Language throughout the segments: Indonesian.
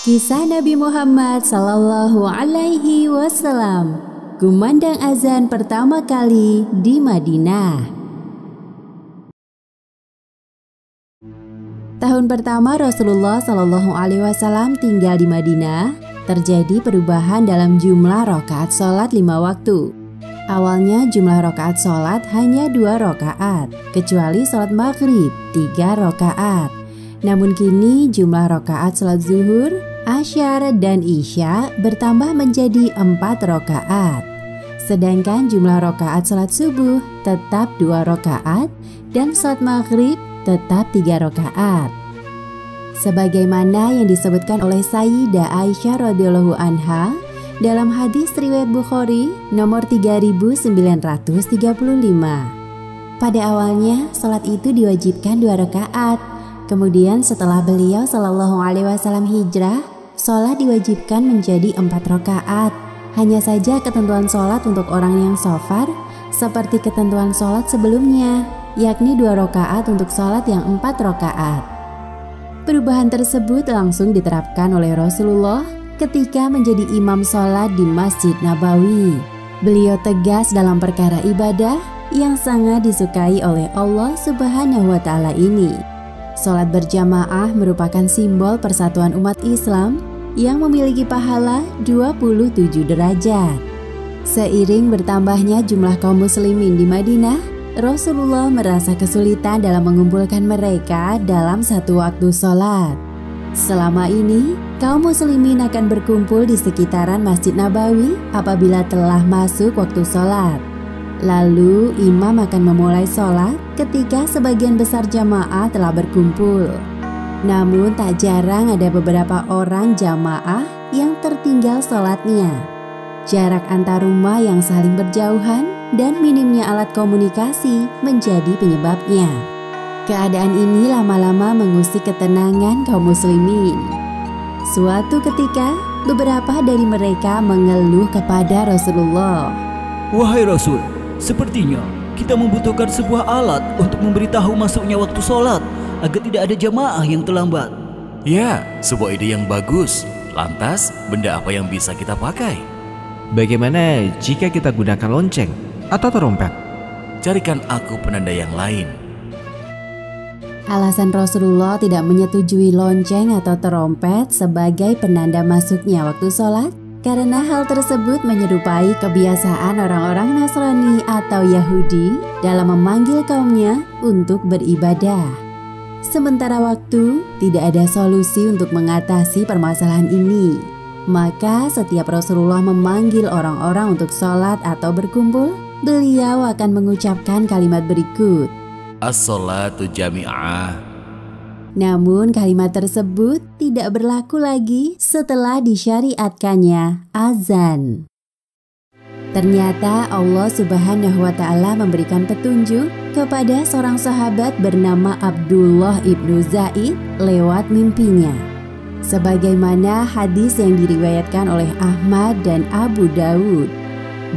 Kisah Nabi Muhammad Sallallahu Alaihi Wasallam, kumandang azan pertama kali di Madinah. Tahun pertama Rasulullah Sallallahu Alaihi Wasallam tinggal di Madinah, terjadi perubahan dalam jumlah rakaat sholat 5 waktu. Awalnya jumlah rakaat sholat hanya 2 rakaat, kecuali sholat maghrib 3 rakaat. Namun kini jumlah rakaat sholat zuhur, asyar, dan isya bertambah menjadi 4 rakaat. Sedangkan jumlah rakaat sholat subuh tetap 2 rakaat dan sholat maghrib tetap 3 rakaat. Sebagaimana yang disebutkan oleh Sayyidah Aisyah radhiyallahu anha dalam hadis riwayat Bukhari nomor 3935. Pada awalnya sholat itu diwajibkan 2 rakaat. Kemudian setelah beliau Shallallahu Alaihi Wasallam hijrah, sholat diwajibkan menjadi 4 rakaat. Hanya saja ketentuan sholat untuk orang yang shofar seperti ketentuan sholat sebelumnya, yakni 2 rakaat untuk sholat yang 4 rakaat. Perubahan tersebut langsung diterapkan oleh Rasulullah ketika menjadi imam sholat di Masjid Nabawi. Beliau tegas dalam perkara ibadah yang sangat disukai oleh Allah Subhanahu wa Ta'ala ini. Sholat berjamaah merupakan simbol persatuan umat Islam yang memiliki pahala 27 derajat. Seiring bertambahnya jumlah kaum muslimin di Madinah, Rasulullah merasa kesulitan dalam mengumpulkan mereka dalam satu waktu sholat. Selama ini, kaum muslimin akan berkumpul di sekitaran Masjid Nabawi apabila telah masuk waktu sholat. Lalu imam akan memulai sholat ketika sebagian besar jamaah telah berkumpul. Namun tak jarang ada beberapa orang jamaah yang tertinggal sholatnya. Jarak antar rumah yang saling berjauhan dan minimnya alat komunikasi menjadi penyebabnya. Keadaan ini lama-lama mengusik ketenangan kaum muslimin. Suatu ketika, beberapa dari mereka mengeluh kepada Rasulullah. Wahai Rasul, sepertinya kita membutuhkan sebuah alat untuk memberitahu masuknya waktu sholat agar tidak ada jamaah yang terlambat. Ya, sebuah ide yang bagus. Lantas, benda apa yang bisa kita pakai? Bagaimana jika kita gunakan lonceng atau trompet? Carikan aku penanda yang lain. Alasan Rasulullah tidak menyetujui lonceng atau trompet sebagai penanda masuknya waktu sholat karena hal tersebut menyerupai kebiasaan orang-orang Nasrani atau Yahudi dalam memanggil kaumnya untuk beribadah. Sementara waktu, tidak ada solusi untuk mengatasi permasalahan ini. Maka setiap Rasulullah memanggil orang-orang untuk sholat atau berkumpul, beliau akan mengucapkan kalimat berikut. As-sholatu jami'ah. Namun kalimat tersebut tidak berlaku lagi setelah disyariatkannya azan. Ternyata Allah Subhanahu wa Ta'ala memberikan petunjuk kepada seorang sahabat bernama Abdullah ibnu Zaid lewat mimpinya. Sebagaimana hadis yang diriwayatkan oleh Ahmad dan Abu Dawud.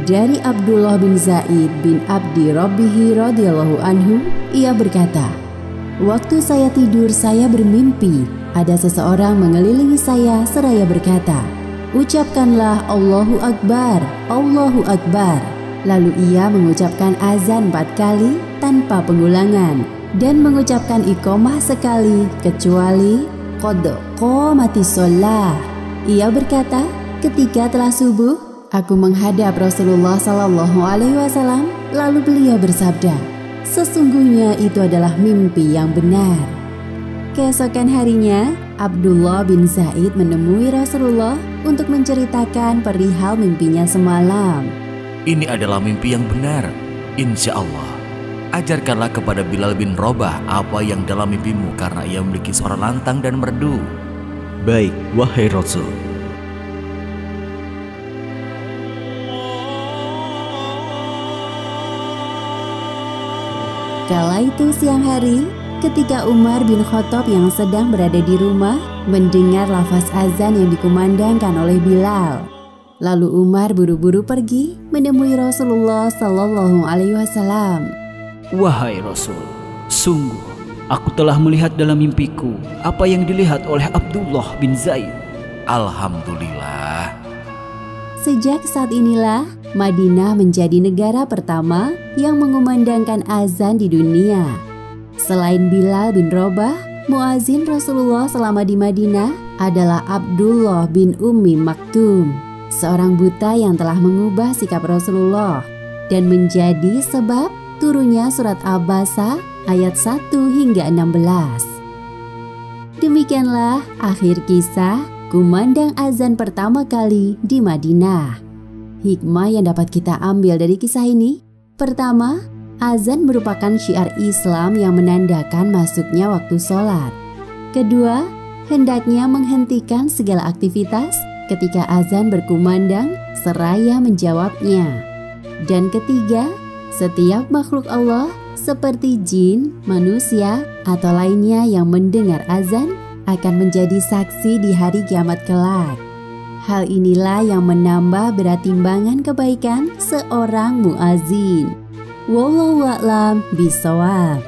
Dari Abdullah bin Zaid bin Abdi Rabbihi radhiyallahu anhu, ia berkata, "Waktu saya tidur saya bermimpi ada seseorang mengelilingi saya seraya berkata, 'Ucapkanlah Allahu Akbar, Allahu Akbar.' Lalu ia mengucapkan azan 4 kali tanpa pengulangan dan mengucapkan iqamah sekali kecuali qad qamatis shalah." Ia berkata, "Ketika telah subuh, aku menghadap Rasulullah Sallallahu Alaihi Wasallam, lalu beliau bersabda, 'Sesungguhnya itu adalah mimpi yang benar.'" Keesokan harinya, Abdullah bin Zaid menemui Rasulullah untuk menceritakan perihal mimpinya semalam. Ini adalah mimpi yang benar, insya Allah. Ajarkanlah kepada Bilal bin Rabah apa yang dalam mimpimu karena ia memiliki suara lantang dan merdu. Baik, wahai Rasul. Kala itu siang hari, ketika Umar bin Khattab yang sedang berada di rumah mendengar lafaz azan yang dikumandangkan oleh Bilal. Lalu Umar buru-buru pergi menemui Rasulullah Sallallahu Alaihi Wasallam. Wahai Rasul, Sungguh, aku telah melihat dalam mimpiku apa yang dilihat oleh Abdullah bin Zaid. Alhamdulillah. Sejak saat inilah Madinah menjadi negara pertama yang mengumandangkan azan di dunia. Selain Bilal bin Rabah, muazin Rasulullah selama di Madinah adalah Abdullah bin Ummi Maktum, seorang buta yang telah mengubah sikap Rasulullah dan menjadi sebab turunnya surat Abasa ayat 1 hingga 16. Demikianlah akhir kisah kumandang azan pertama kali di Madinah. Hikmah yang dapat kita ambil dari kisah ini: pertama, azan merupakan syiar Islam yang menandakan masuknya waktu sholat. Kedua, hendaknya menghentikan segala aktivitas ketika azan berkumandang seraya menjawabnya. Dan ketiga, setiap makhluk Allah seperti jin, manusia, atau lainnya yang mendengar azan akan menjadi saksi di hari kiamat kelak. Hal inilah yang menambah berat timbangan kebaikan seorang muazin. Wallahu a'lam bishawab.